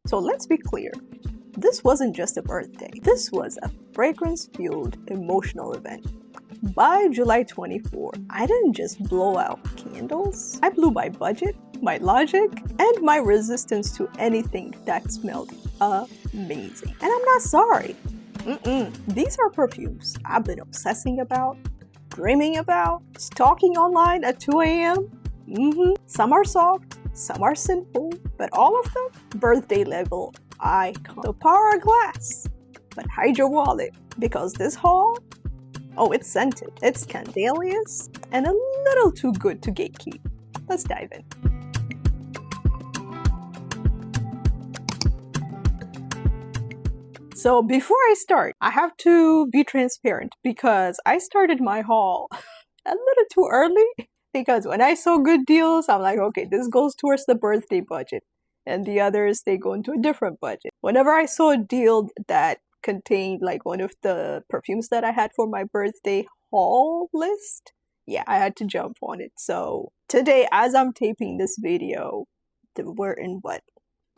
So let's be clear. This wasn't just a birthday. This was a fragrance-fueled emotional event. By July 24, I didn't just blow out candles. I blew my budget, my logic, and my resistance to anything that smelled amazing. And I'm not sorry. These are perfumes I've been obsessing about, dreaming about, stalking online at 2 a.m. Some are soft, some are sinful, but all of them birthday level icon. So power a glass, but hide your wallet, because this haul, oh, it's scented, it's scandalous, and a little too good to gatekeep. Let's dive in. So before I start, I have to be transparent because I started my haul a little too early, because when I saw good deals, I'm like, okay, this goes towards the birthday budget, and the others, they go into a different budget. Whenever I saw a deal that contained like one of the perfumes that I had for my birthday haul list, yeah, I had to jump on it. So today, as I'm taping this video, we're in what?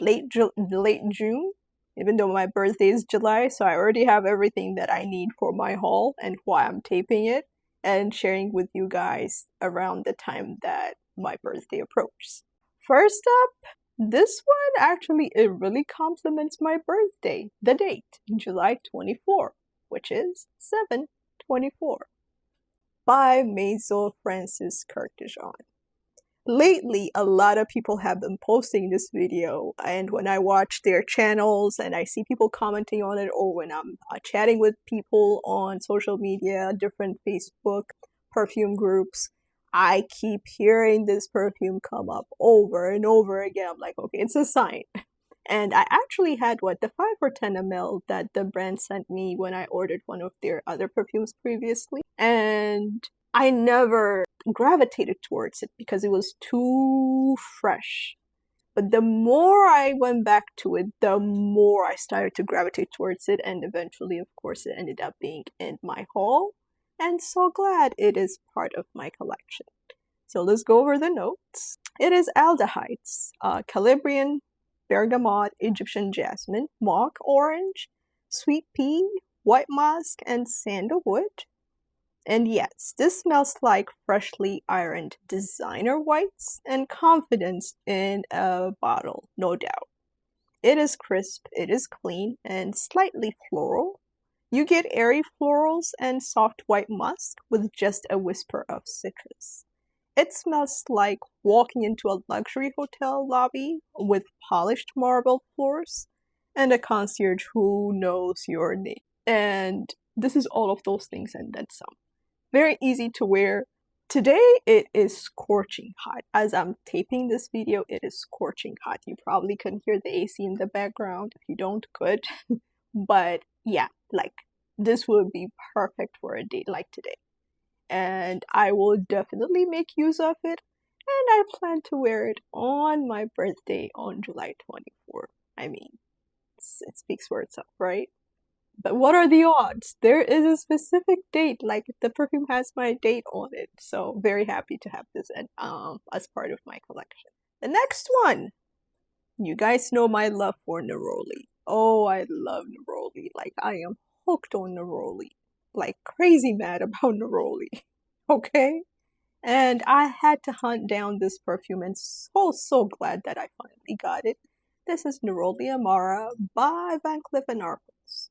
Late June? Even though my birthday is July, so I already have everything that I need for my haul and why I'm taping it and sharing with you guys around the time that my birthday approaches. First up, this one actually, it really complements my birthday, the date, July 24, which is 7/24, by Maison Francis Kurkdjian. Lately, a lot of people have been posting this video, and when I watch their channels and I see people commenting on it, or when I'm chatting with people on social media, different Facebook perfume groups, I keep hearing this perfume come up over and over again. I'm like, okay, it's a sign. And I actually had the 5 or 10 ml that the brand sent me when I ordered one of their other perfumes previously. And I never gravitated towards it because it was too fresh. But the more I went back to it, the more I started to gravitate towards it, and eventually, of course, it ended up being in my haul. And so glad it is part of my collection. So let's go over the notes. It is aldehydes, Calabrian, bergamot, Egyptian jasmine, mock orange, sweet pea, white musk, and sandalwood. And yes, this smells like freshly ironed designer whites and confidence in a bottle, no doubt. It is crisp, it is clean, and slightly floral. You get airy florals and soft white musk with just a whisper of citrus. It smells like walking into a luxury hotel lobby with polished marble floors and a concierge who knows your name. And this is all of those things and then some. Very easy to wear. Today it is scorching hot. As I'm taping this video, it is scorching hot. You probably can hear the AC in the background. If you don't, good. But yeah, like this would be perfect for a date like today. And I will definitely make use of it. And I plan to wear it on my birthday on July 24. I mean, it speaks for itself, right? But what are the odds? There is a specific date, like the perfume has my date on it. So very happy to have this as part of my collection. The next one, you guys know my love for Neroli. Oh, I love Neroli. Like I am hooked on Neroli. Like crazy mad about Neroli. Okay? And I had to hunt down this perfume and so glad that I finally got it. This is Neroli Amara by Van Cleef & Arpels.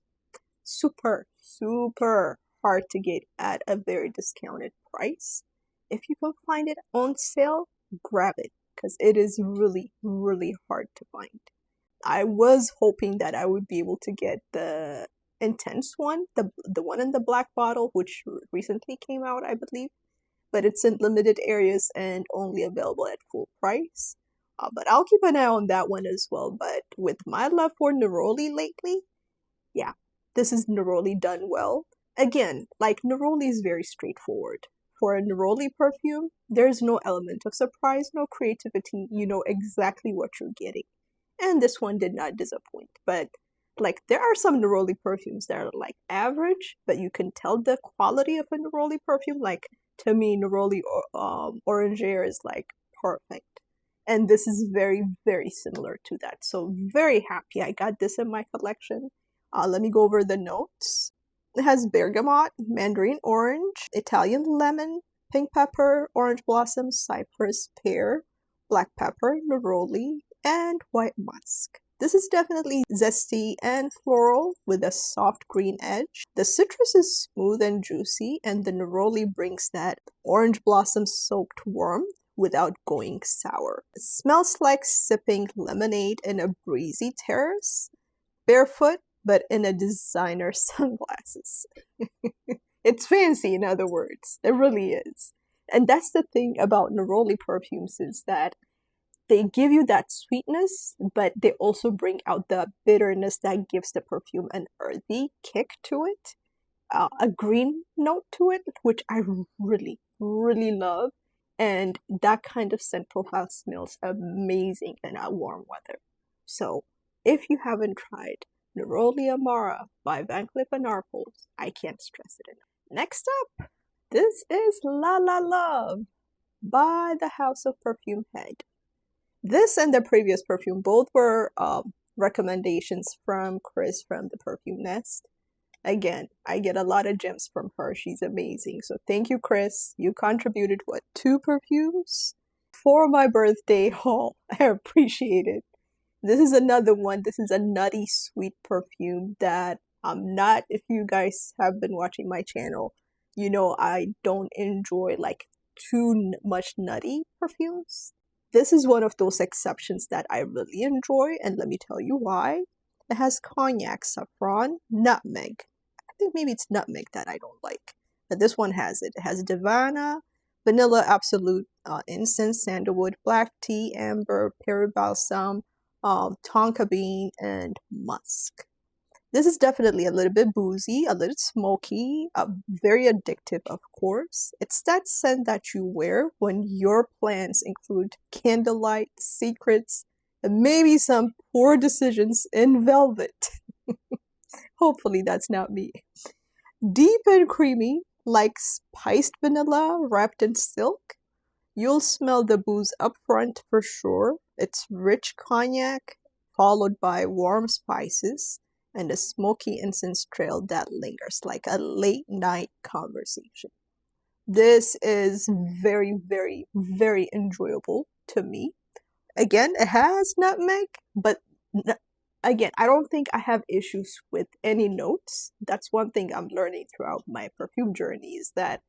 Super hard to get at a very discounted price. If you can find it on sale, grab it because it is really hard to find. I was hoping that I would be able to get the intense one, the one in the black bottle, which recently came out, I believe, but it's in limited areas and only available at full price. But I'll keep an eye on that one as well. But with my love for Neroli lately, yeah. This is Neroli done well. Again, like Neroli is very straightforward. For a Neroli perfume, there's no element of surprise, no creativity. You know exactly what you're getting. And this one did not disappoint. But like there are some Neroli perfumes that are like average, but you can tell the quality of a Neroli perfume. Like to me, Neroli Orangere is like perfect. And this is very, very similar to that. So very happy I got this in my collection. Let me go over the notes. It has bergamot, mandarin orange, Italian lemon, pink pepper, orange blossom, cypress, pear, black pepper, neroli, and white musk. This is definitely zesty and floral with a soft green edge. The citrus is smooth and juicy, and the neroli brings that orange blossom soaked warmth without going sour. It smells like sipping lemonade in a breezy terrace, barefoot, but in a designer sunglasses. It's fancy, in other words. It really is. And that's the thing about Neroli perfumes, is that they give you that sweetness, but they also bring out the bitterness that gives the perfume an earthy kick to it, a green note to it, which I really, really love. And that kind of scent profile smells amazing in warm weather. So if you haven't tried Neroli Amara by Van Cleef & Arpels, I can't stress it enough. Next up, this is La La Love by the House of Perfumehead. This and the previous perfume both were recommendations from Chris from the Perfume Nest. Again, I get a lot of gems from her. She's amazing. So thank you, Chris. You contributed, what, 2 perfumes for my birthday haul. I appreciate it. This is another one. This is a nutty sweet perfume that I'm not, if you guys have been watching my channel, you know I don't enjoy like too much nutty perfumes. This is one of those exceptions that I really enjoy, and let me tell you why. It has cognac, saffron, nutmeg. I think maybe it's nutmeg that I don't like, but this one has it. It has Divana, vanilla absolute, incense, sandalwood, black tea, amber, peri balsam, tonka bean, and musk. This is definitely a little bit boozy, a little smoky, very addictive, of course. It's that scent that you wear when your plans include candlelight, secrets, and maybe some poor decisions in velvet. Hopefully that's not me. Deep and creamy, like spiced vanilla wrapped in silk. You'll smell the booze up front for sure. It's rich cognac, followed by warm spices, and a smoky incense trail that lingers like a late night conversation. This is very, very, very enjoyable to me. Again, it has nutmeg, but again, I don't think I have issues with any notes. That's one thing I'm learning throughout my perfume journey, is that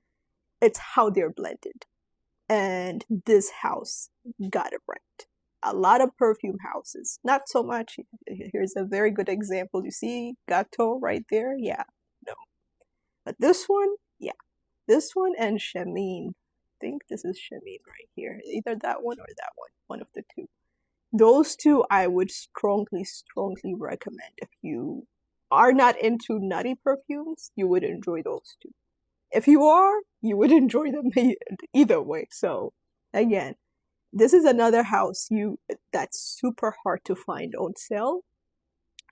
it's how they're blended. And this house got it right. A lot of perfume houses, not so much. Here's a very good example. You see Gateau right there? Yeah, no. But this one, yeah. This one and Chemin. I think this is Chemin right here. Either that one or that one of the two. Those two I would strongly, strongly recommend. If you are not into nutty perfumes, you would enjoy those two. If you are, you would enjoy them either way. So, again, this is another house that's super hard to find on sale.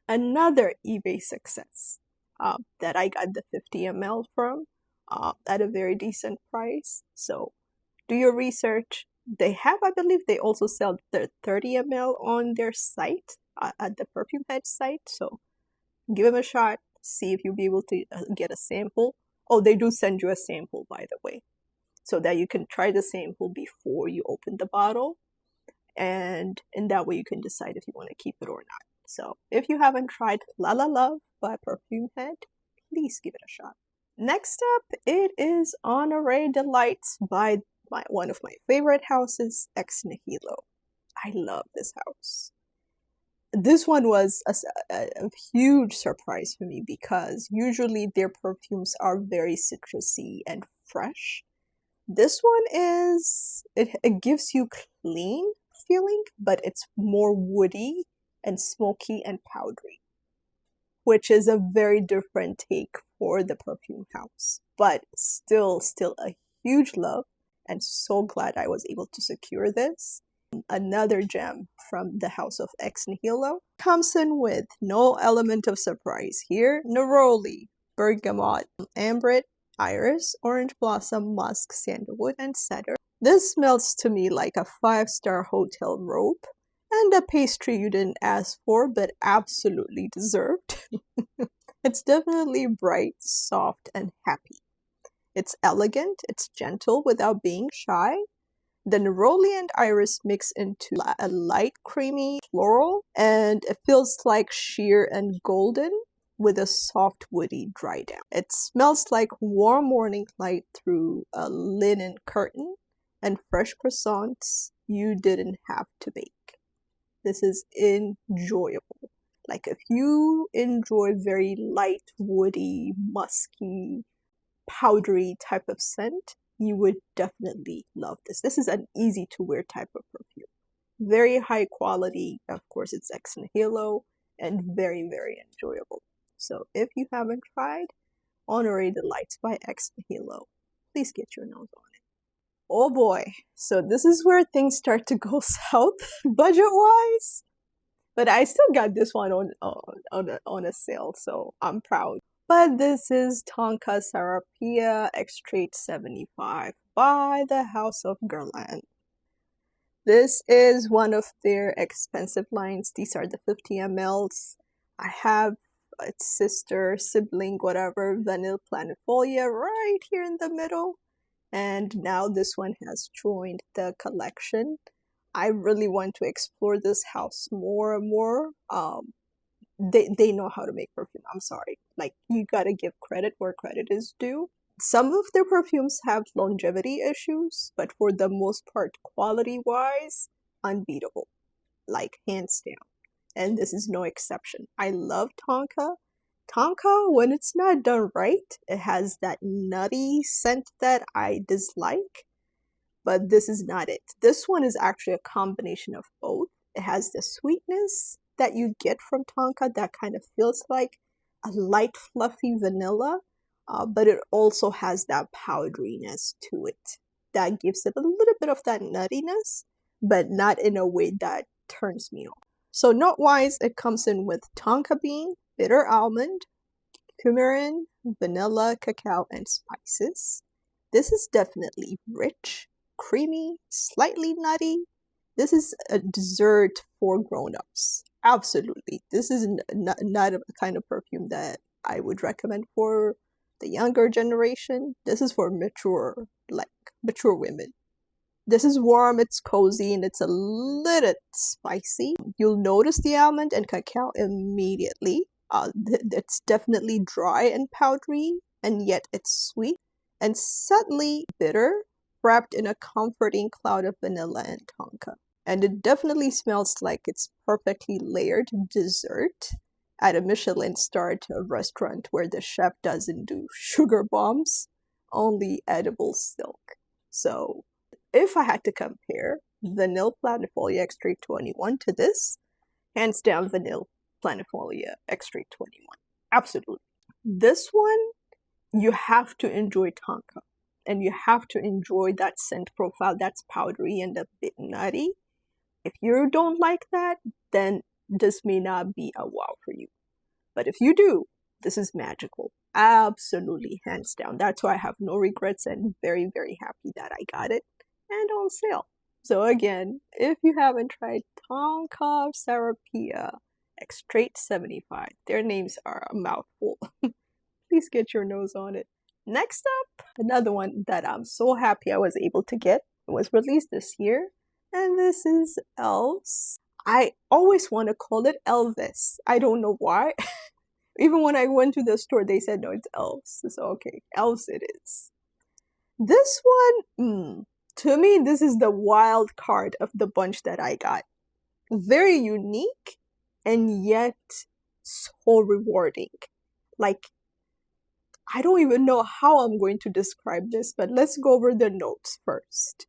Another eBay success that I got the 50 ml from at a very decent price. So do your research. They have, I believe, they also sell the 30 ml on their site, at the Perfumehead site. So give them a shot. See if you'll be able to get a sample. Oh, they do send you a sample, by the way, so that you can try the sample before you open the bottle. And in that way, you can decide if you want to keep it or not. So if you haven't tried La La Love by Perfumehead, please give it a shot. Next up, it is Honore Delights by one of my favorite houses, Ex Nihilo. I love this house. This one was a huge surprise for me, because usually their perfumes are very citrusy and fresh. This one it gives you clean feeling, but it's more woody and smoky and powdery, which is a very different take for the perfume house. But still a huge love, and so glad I was able to secure this. Another gem from the house of Ex Nihilo. Comes in with no element of surprise here. Neroli, bergamot, amber, iris, orange blossom, musk, sandalwood, and cedar. This smells to me like a 5-star hotel robe and a pastry you didn't ask for but absolutely deserved. It's definitely bright, soft, and happy. It's elegant, it's gentle without being shy. The neroli and iris mix into a light creamy floral, and it feels like sheer and golden with a soft woody dry down. It smells like warm morning light through a linen curtain and fresh croissants you didn't have to bake. This is enjoyable. Like if you enjoy very light, woody, musky, powdery type of scent, you would definitely love this. This is an easy to wear type of perfume. Very high quality. Of course, it's ex Nihilo and very, very enjoyable. So if you haven't tried Honore Delights by ex Nihilo, please get your nose on it. Oh boy, so this is where things start to go south budget-wise. But I still got this one on a sale, so I'm proud. But this is Tonka Sarrapia Extrait 75 by the House of Guerlain. This is one of their expensive lines. These are the 50 mls. I have its sister, sibling, whatever, Vanille Planifolia right here in the middle. And now this one has joined the collection. I really want to explore this house more and more. They know how to make perfume. I'm sorry. Like, you gotta give credit where credit is due. Some of their perfumes have longevity issues, but for the most part, quality-wise, unbeatable. Like, hands down. And this is no exception. I love Tonka. Tonka, when it's not done right, it has that nutty scent that I dislike. But this is not it. This one is actually a combination of both. It has the sweetness that you get from Tonka that kind of feels like a light, fluffy vanilla, but it also has that powderiness to it that gives it a little bit of that nuttiness, but not in a way that turns me off. So note-wise, it comes in with tonka bean, bitter almond, coumarin, vanilla, cacao, and spices. This is definitely rich, creamy, slightly nutty. This is a dessert for grown-ups. Absolutely. This is not a kind of perfume that I would recommend for the younger generation. This is for mature women. This is warm, it's cozy, and it's a little spicy. You'll notice the almond and cacao immediately. It's definitely dry and powdery, and yet it's sweet and subtly bitter, wrapped in a comforting cloud of vanilla and tonka. And it definitely smells like it's perfectly layered dessert at a Michelin-starred restaurant where the chef doesn't do sugar bombs, only edible silk. So if I had to compare Vanille Planifolia Extrait 21 to this, hands down Vanille Planifolia Extrait 21. Absolutely. This one, you have to enjoy tonka. And you have to enjoy that scent profile that's powdery and a bit nutty. If you don't like that, then this may not be a wow for you. But if you do, this is magical. Absolutely, hands down. That's why I have no regrets and very, very happy that I got it and on sale. So again, if you haven't tried Tonka Sarrapia Extrait 75, their names are a mouthful. Please get your nose on it. Next up, another one that I'm so happy I was able to get. It was released this year, and this is eLVes. I always want to call it eLVes. I don't know why. Even when I went to the store, they said, no, it's eLVes. So, okay, eLVes it is. This one, to me, this is the wild card of the bunch that I got. Very unique, and yet so rewarding. Like, I don't even know how I'm going to describe this, but let's go over the notes first.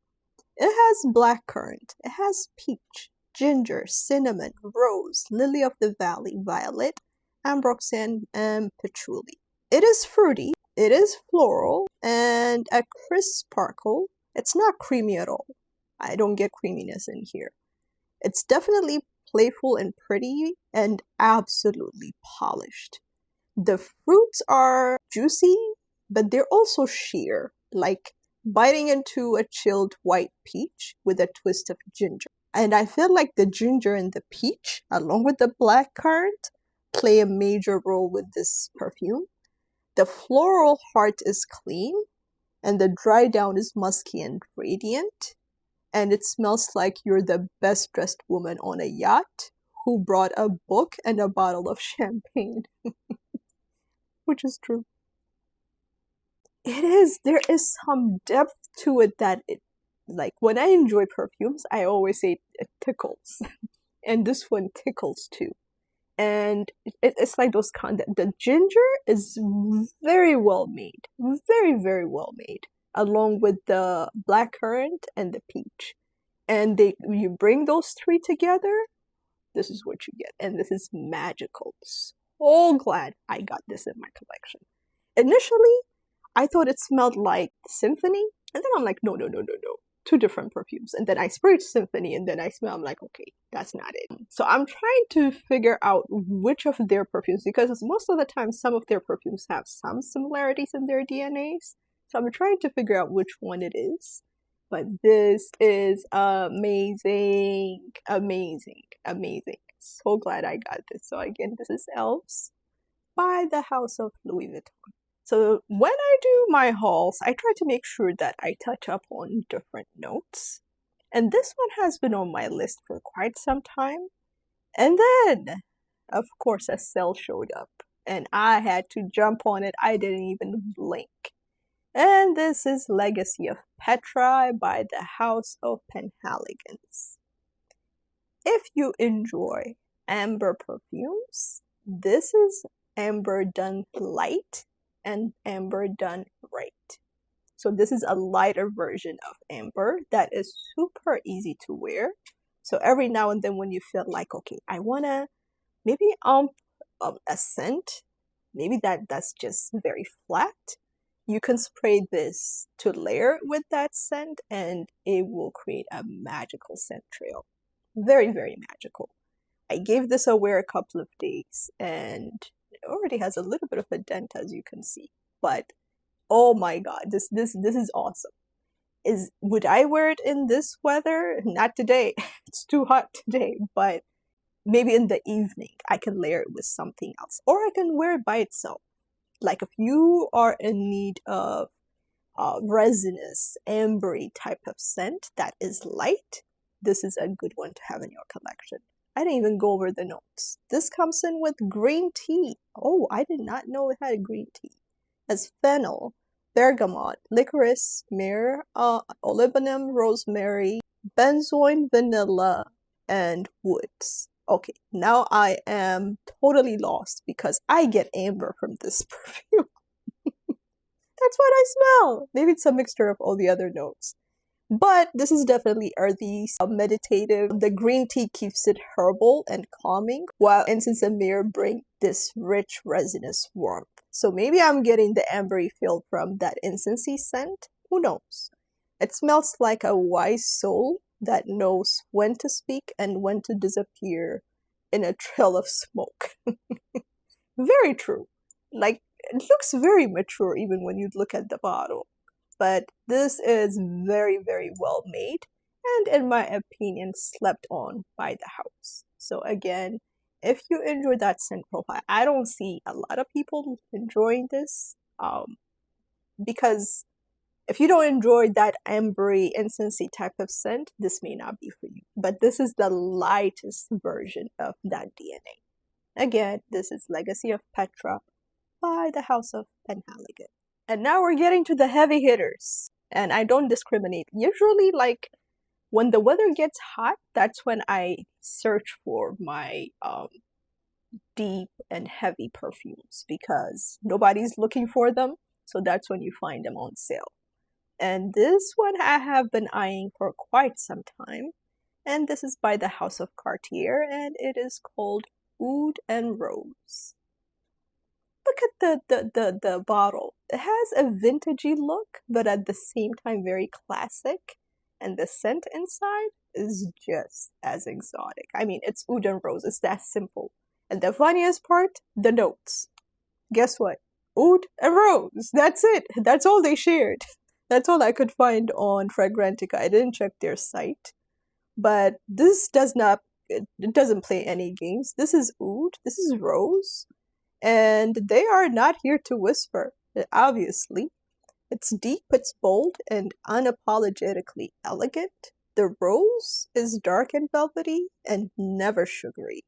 It has blackcurrant, it has peach, ginger, cinnamon, rose, lily of the valley, violet, ambroxan, and patchouli. It is fruity, it is floral, and a crisp sparkle. It's not creamy at all. I don't get creaminess in here. It's definitely playful and pretty and absolutely polished. The fruits are juicy, but they're also sheer. Like, biting into a chilled white peach with a twist of ginger. And I feel like the ginger and the peach, along with the blackcurrant, play a major role with this perfume. The floral heart is clean, and the dry down is musky and radiant, and it smells like you're the best dressed woman on a yacht who brought a book and a bottle of champagne. Which is true. It is. There is some depth to it that it, like, when I enjoy perfumes, I always say it tickles. And this one tickles too. And it's like those the ginger is very well made. Very, very well made. Along with the blackcurrant and the peach. And you bring those three together, this is what you get. And this is magical. So glad I got this in my collection. Initially, I thought it smelled like Symphony, and then I'm like, no. Two different perfumes. And then I sprayed Symphony, and then I smell, I'm like, okay, that's not it. So I'm trying to figure out which of their perfumes, because most of the time, some of their perfumes have some similarities in their DNAs. So I'm trying to figure out which one it is. But this is amazing, amazing, amazing. So glad I got this. So again, this is eLVes by the House of Louis Vuitton. So when I do my hauls, I try to make sure that I touch up on different notes. And this one has been on my list for quite some time. And then, of course, a sale showed up. And I had to jump on it. I didn't even blink. And this is Legacy of Petra by the House of Penhaligon's. If you enjoy amber perfumes, this is amber done light and amber done right. So this is a lighter version of amber that is super easy to wear. So every now and then when you feel like, okay, I wanna maybe a scent, maybe that's just very flat, you can spray this to layer it with that scent and it will create a magical scent trail. Very, very magical. I gave this a wear a couple of days and it already has a little bit of a dent, as you can see. But oh my god, this is awesome. Would I wear it in this weather? Not today. It's too hot today, but maybe in the evening I can layer it with something else. Or I can wear it by itself. Like if you are in need of resinous, ambery type of scent that is light, this is a good one to have in your collection. I didn't even go over the notes. This comes in with green tea. Oh, I did not know it had green tea. As fennel, bergamot, licorice, myrrh, olibanum, rosemary, benzoin, vanilla, and woods. Okay, now I am totally lost because I get amber from this perfume. That's what I smell. Maybe it's a mixture of all the other notes. But this is definitely earthy, meditative. The green tea keeps it herbal and calming, while incense and myrrh bring this rich, resinous warmth. So maybe I'm getting the ambery feel from that incensey scent. Who knows? It smells like a wise soul that knows when to speak and when to disappear in a trail of smoke. Very true. Like, it looks very mature even when you look at the bottle. But this is very, very well made and, in my opinion, slept on by the house. So again, if you enjoy that scent profile, I don't see a lot of people enjoying this because if you don't enjoy that ambery, incensey type of scent, this may not be for you. But this is the lightest version of that DNA. Again, this is Legacy of Petra by the House of Penhaligon. And now we're getting to the heavy hitters. And I don't discriminate. Usually, like, when the weather gets hot, that's when I search for my deep and heavy perfumes because nobody's looking for them. So that's when you find them on sale. And this one I have been eyeing for quite some time. And this is by the House of Cartier, and it is called Oud and Rose. Look at the bottle. It has a vintagey look, but at the same time very classic. And the scent inside is just as exotic. I mean, it's Oud and Rose. It's that simple. And the funniest part, the notes. Guess what? Oud and Rose. That's it. That's all they shared. That's all I could find on Fragrantica. I didn't check their site. But this it doesn't play any games. This is Oud, this is Rose, and they are not here to whisper, obviously. It's deep, it's bold, and unapologetically elegant. The rose is dark and velvety and never sugary.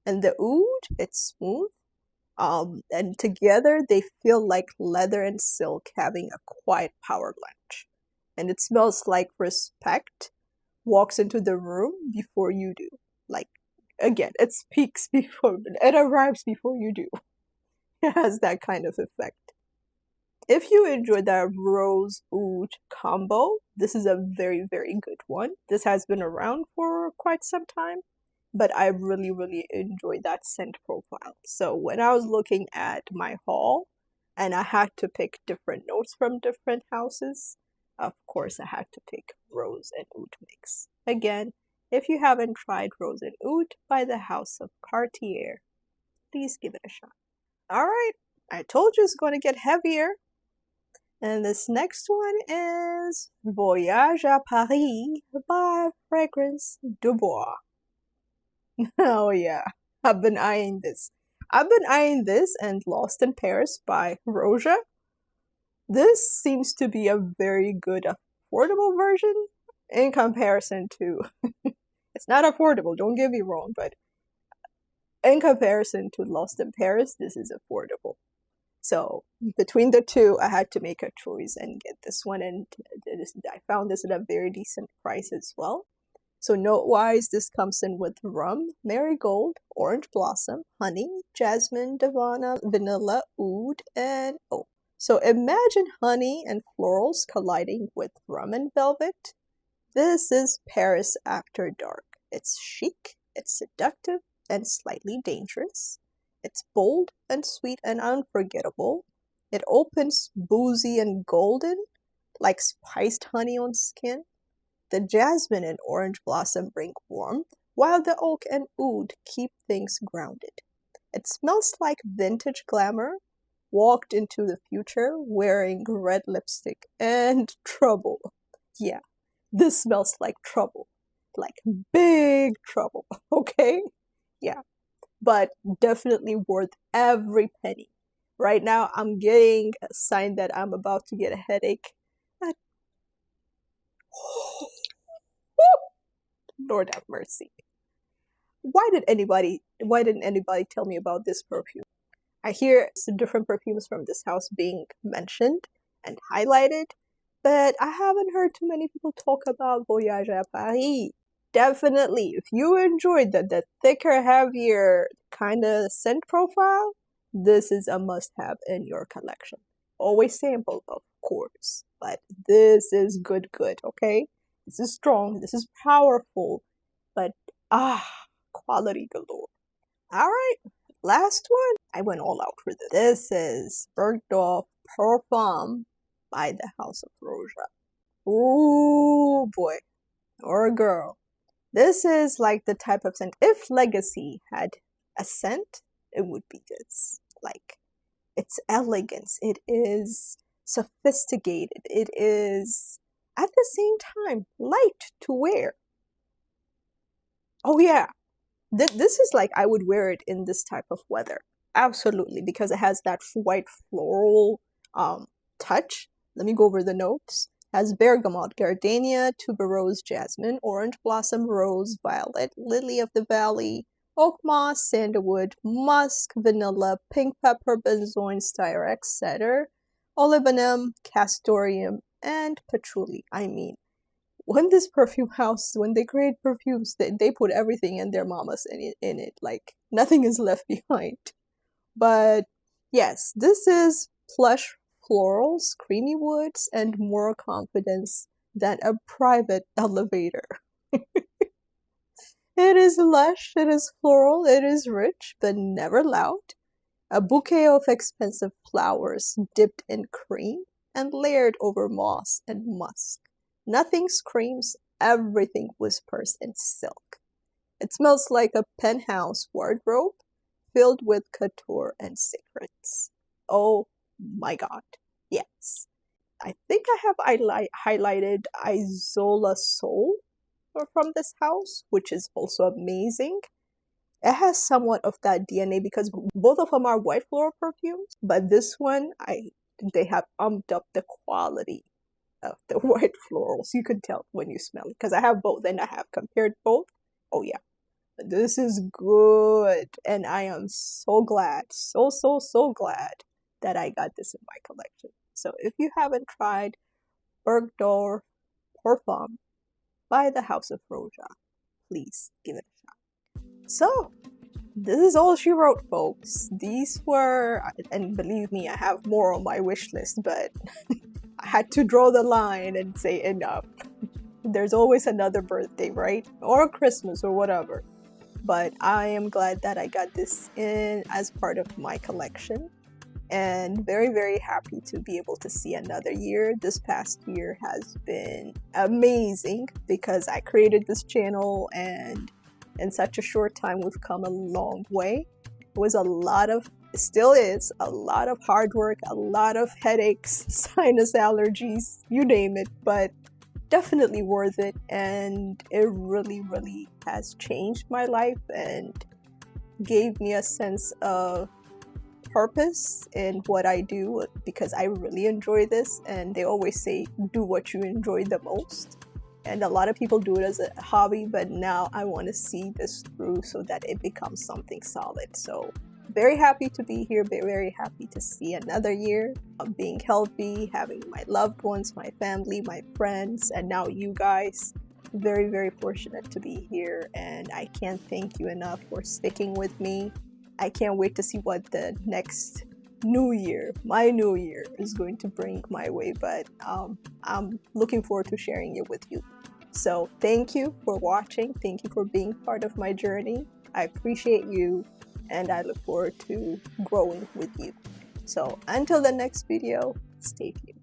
And the oud, it's smooth. And together they feel like leather and silk having a quiet power lunch. And it smells like respect walks into the room before you do. Like, again, it speaks before, it arrives before you do. It has that kind of effect. If you enjoyed that rose oud combo, this is a very, very good one. This has been around for quite some time, but I really, really enjoyed that scent profile. So when I was looking at my haul and I had to pick different notes from different houses, of course I had to pick rose and oud mix. Again, if you haven't tried rose and oud by the House of Cartier, please give it a shot. Alright, I told you it's going to get heavier. And this next one is Voyage à Paris by Fragrance du Bois. Oh yeah, I've been eyeing this. I've been eyeing this and Lost in Paris by Roja. This seems to be a very good affordable version in comparison to... It's not affordable, don't get me wrong, but in comparison to Lost in Paris, this is affordable. So between the two, I had to make a choice and get this one, and I found this at a very decent price as well. So note-wise, this comes in with rum, marigold, orange blossom, honey, jasmine, davana, vanilla, oud, and oak. So imagine honey and florals colliding with rum and velvet. This is Paris after dark. It's chic, it's seductive, and slightly dangerous. It's bold and sweet and unforgettable. It opens boozy and golden, like spiced honey on skin. The jasmine and orange blossom bring warmth, while the oak and oud keep things grounded. It smells like vintage glamour, walked into the future wearing red lipstick and trouble. Yeah, this smells like trouble. Like big trouble, okay? Yeah. But definitely worth every penny. Right now, I'm getting a sign that I'm about to get a headache. Lord have mercy. Why didn't anybody tell me about this perfume? I hear different perfumes from this house being mentioned and highlighted, but I haven't heard too many people talk about Voyage à Paris. Definitely, if you enjoyed the thicker, heavier kind of scent profile, this is a must-have in your collection. Always sample, of course, but this is good, okay? This is strong, this is powerful, but quality galore. Alright, last one. I went all out for this. This is Bergdorf Perfume by the House of Roja. Ooh boy, or a girl. This is like the type of scent. If Legacy had a scent, it would be this. Like, it's elegance. It is sophisticated. It is, at the same time, light to wear. Oh yeah. This is like, I would wear it in this type of weather. Absolutely, because it has that white floral touch. Let me go over the notes. Has bergamot, gardenia, tuberose, jasmine, orange blossom, rose, violet, lily of the valley, oak moss, sandalwood, musk, vanilla, pink pepper, benzoin, styrax, cedar, olibanum, castoreum, and patchouli. I mean, when this perfume house, when they create perfumes, they put everything in their mamas in it. Like, nothing is left behind. But yes, this is plush florals, creamy woods, and more confidence than a private elevator. It is lush, it is floral, it is rich, but never loud. A bouquet of expensive flowers dipped in cream and layered over moss and musk. Nothing screams, everything whispers in silk. It smells like a penthouse wardrobe filled with couture and secrets. Oh my god, yes. I think I have highlighted Isola Soul from this house, which is also amazing. It has somewhat of that DNA because both of them are white floral perfumes, but this one, they have umped up the quality of the white florals. You could tell when you smell it because I have both and I have compared both. Oh yeah, this is good, and I am so glad, so glad that I got this in my collection. So if you haven't tried Bergdorf Perfume by the House of Roja, please give it a shot. So, this is all she wrote, folks. These were, and believe me, I have more on my wish list, but I had to draw the line and say enough. There's always another birthday, right? Or Christmas or whatever. But I am glad that I got this in as part of my collection. And very happy to be able to see another year. This past year has been amazing because I created this channel, and in such a short time we've come a long way. It was it still is a lot of hard work, a lot of headaches, sinus allergies, you name it, but definitely worth it. And it really has changed my life and gave me a sense of purpose in what I do, because I really enjoy this. And they always say do what you enjoy the most, and a lot of people do it as a hobby, but now I want to see this through so that it becomes something solid. So very happy to be here, very happy to see another year of being healthy, having my loved ones, my family, my friends, and now you guys. Very fortunate to be here, and I can't thank you enough for sticking with me. I can't wait to see what the next new year, my new year, is going to bring my way, but I'm looking forward to sharing it with you. So thank you for watching, thank you for being part of my journey. I appreciate you, and I look forward to growing with you. So until the next video, stay tuned.